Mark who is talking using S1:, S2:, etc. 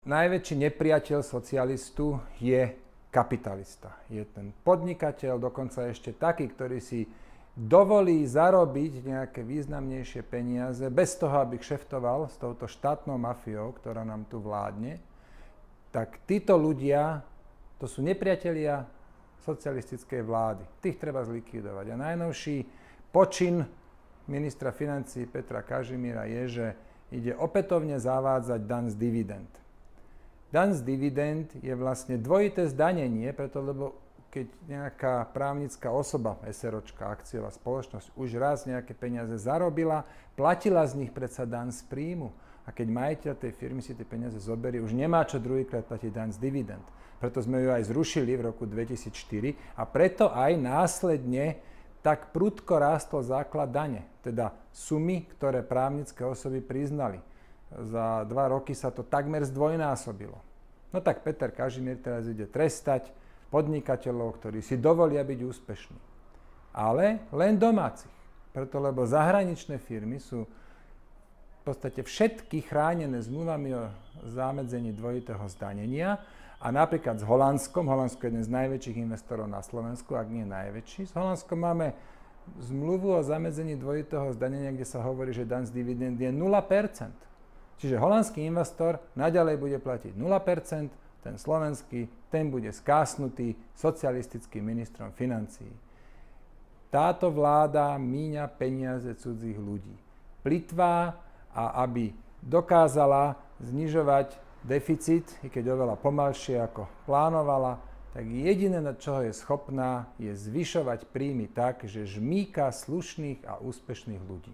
S1: najväčší nepriateľ socialistu je kapitalista. Je ten podnikateľ, dokonca ešte taký, ktorý si dovolí zarobiť nejaké významnejšie peniaze bez toho, aby kšeftoval s touto štátnou mafiou, ktorá nám tu vládne, tak títo ľudia, to sú nepriatelia socialistickej vlády. Tých treba zlikvidovať. A najnovší počin ministra financií Petra Kažimíra je, že ide opätovne zavádzať daň z dividend. Daň z dividend je vlastne dvojité zdanenie, preto lebo keď nejaká právnická osoba, SROčka, akciová spoločnosť, už raz nejaké peniaze zarobila, platila z nich predsa daň z príjmu. A keď majiteľ tej firmy si tie peniaze zoberie, už nemá čo druhýkrát platiť daň z dividend. Preto sme ju aj zrušili v roku 2004 a preto aj následne tak prudko rástol základ dane, teda sumy, ktoré právnické osoby priznali. Za 2 roky sa to takmer zdvojnásobilo. No tak Peter Kažimír teraz ide trestať podnikateľov, ktorí si dovolia byť úspešní. Ale len domácich. Preto, lebo zahraničné firmy sú v podstate všetky chránené zmluvami o zamedzení dvojitého zdanenia a napríklad s Holandskom, Holandsko je jeden z najväčších investorov na Slovensku, ak nie najväčší, s Holandskom máme zmluvu o zamedzení dvojitého zdanenia, kde sa hovorí, že daň z dividend je 0%. Čiže holandský investor naďalej bude platiť 0%, ten slovenský, ten bude skásnutý socialistickým ministrom financií. Táto vláda míňa peniaze cudzích ľudí. Plytvá a aby dokázala znižovať deficit, i keď oveľa pomalšie ako plánovala, tak jediné, na čoho je schopná, je zvyšovať príjmy tak, že žmýka slušných a úspešných ľudí.